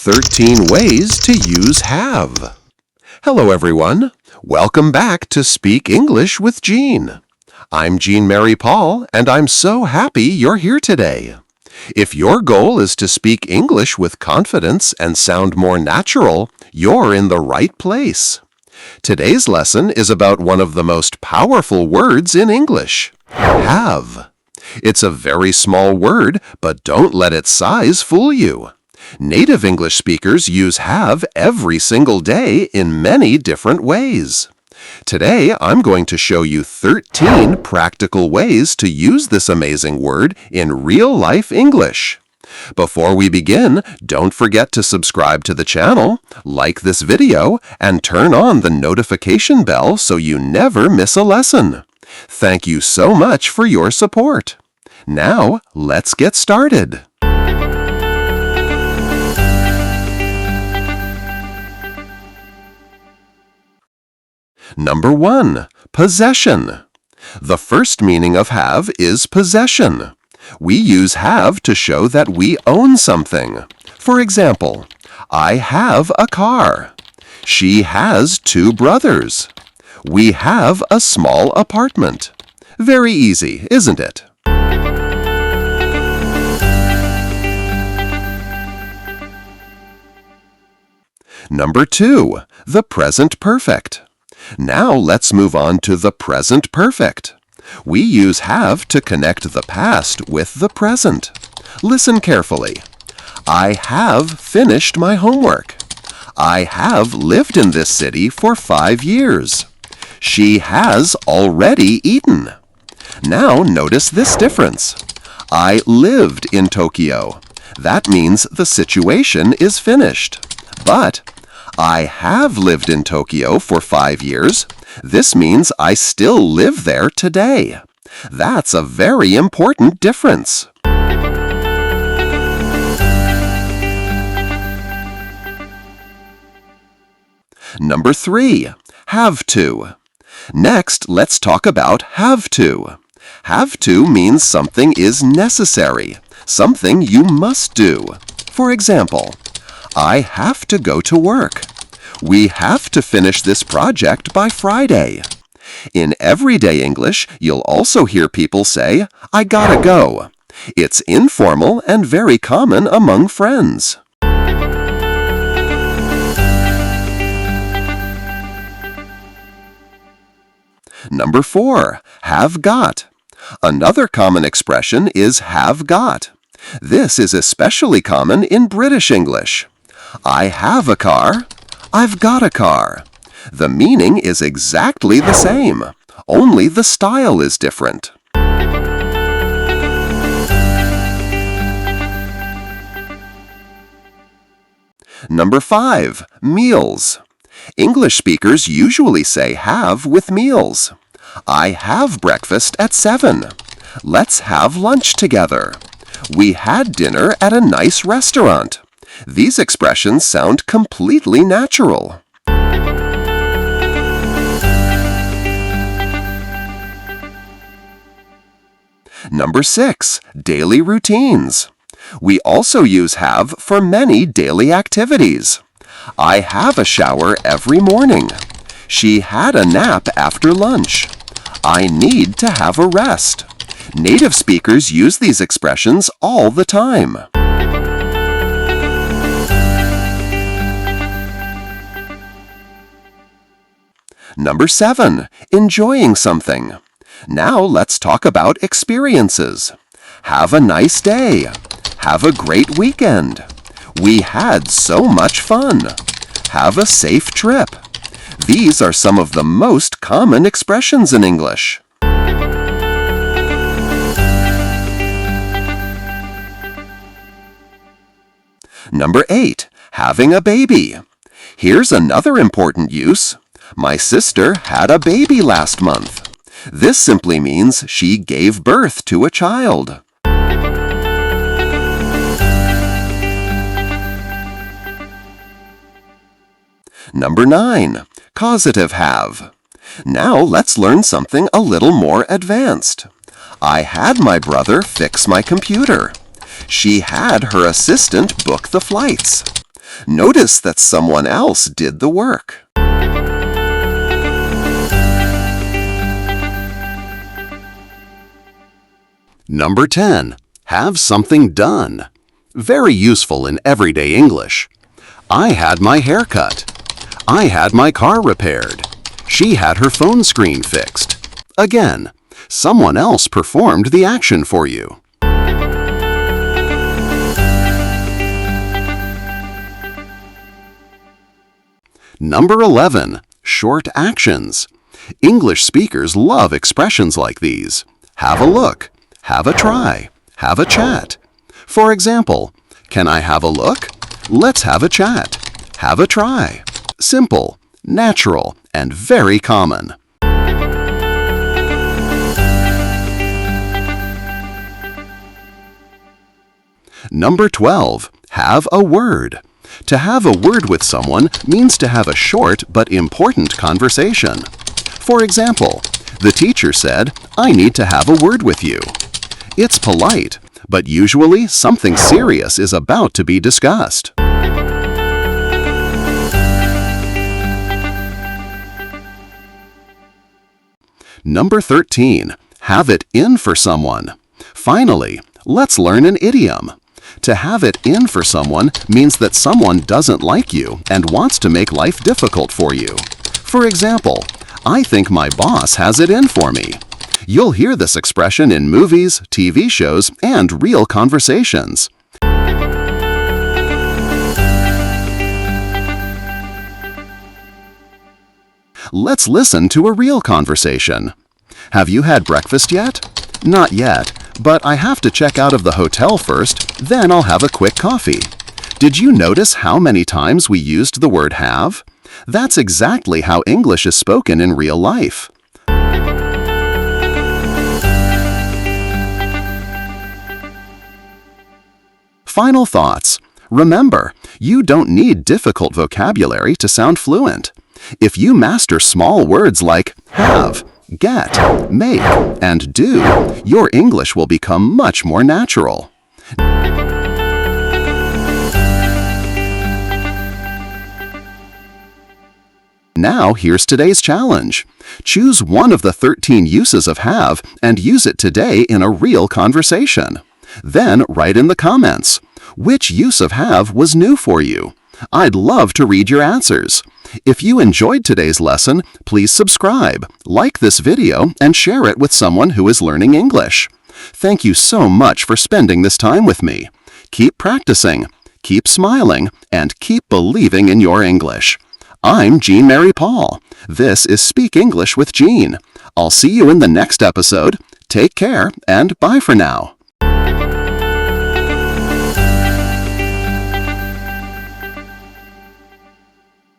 13 ways to use have. Hello everyone. Welcome back to Speak English with Jean. I'm Jean Mary Paul, and I'm so happy you're here today. If your goal is to speak English with confidence and sound more natural, you're in the right place. Today's lesson is about one of the most powerful words in English, have. It's a very small word, but don't let its size fool you. Native English speakers use have every single day in many different ways. Today, I'm going to show you 13 practical ways to use this amazing word in real-life English. Before we begin, don't forget to subscribe to the channel, like this video, and turn on the notification bell so you never miss a lesson. Thank you so much for your support. Now, let's get started. Number 1. Possession. The first meaning of have is possession. We use have to show that we own something. For example, I have a car. She has 2 brothers. We have a small apartment. Very easy, isn't it? Number 2. The present perfect. Now let's move on to the present perfect. We use have to connect the past with the present. Listen carefully. I have finished my homework. I have lived in this city for 5 years. She has already eaten. Now notice this difference. I lived in Tokyo. That means the situation is finished. But I have lived in Tokyo for 5 years. This means I still live there today. That's a very important difference. Number 3. Have to. Next, let's talk about have to. Have to means something is necessary, something you must do. For example, I have to go to work. We have to finish this project by Friday. In everyday English, you'll also hear people say, I gotta go. It's informal and very common among friends. Number 4. Have got. Another common expression is have got. This is especially common in British English. I have a car. I've got a car. The meaning is exactly the same, only the style is different. Number 5. Meals. English speakers usually say have with meals. I have breakfast at 7. Let's have lunch together. We had dinner at a nice restaurant. These expressions sound completely natural. Number 6. Daily routines. We also use have for many daily activities. I have a shower every morning. She had a nap after lunch. I need to have a rest. Native speakers use these expressions all the time. Number 7. Enjoying something. Now let's talk about experiences. Have a nice day. Have a great weekend. We had so much fun. Have a safe trip. These are some of the most common expressions in English. Number 8. Having a baby. Here's another important use. My sister had a baby last month. This simply means she gave birth to a child. Number 9. Causative have. Now let's learn something a little more advanced. I had my brother fix my computer. She had her assistant book the flights. Notice that someone else did the work. Number 10. Have something done. Very useful in everyday English. I had my hair cut. I had my car repaired. She had her phone screen fixed. Again, someone else performed the action for you. Number 11. Short actions. English speakers love expressions like these. Have a look. Have a try. Have a chat. For example, can I have a look? Let's have a chat. Have a try. Simple, natural, and very common. Number 12. Have a word. To have a word with someone means to have a short but important conversation. For example, the teacher said, "I need to have a word with you." It's polite, but usually something serious is about to be discussed. Number 13. Have it in for someone. Finally, let's learn an idiom. To have it in for someone means that someone doesn't like you and wants to make life difficult for you. For example, I think my boss has it in for me. You'll hear this expression in movies, TV shows, and real conversations. Let's listen to a real conversation. Have you had breakfast yet? Not yet, but I have to check out of the hotel first, then I'll have a quick coffee. Did you notice how many times we used the word have? That's exactly how English is spoken in real life. Final thoughts. Remember, you don't need difficult vocabulary to sound fluent. If you master small words like have, get, make, and do, your English will become much more natural. Now here's today's challenge. Choose one of the 13 uses of have and use it today in a real conversation. Then write in the comments, which use of have was new for you? I'd love to read your answers. If you enjoyed today's lesson, please subscribe, like this video, and share it with someone who is learning English. Thank you so much for spending this time with me. Keep practicing, keep smiling, and keep believing in your English. I'm Jean Mary Paul. This is Speak English with Jean. I'll see you in the next episode. Take care, and bye for now.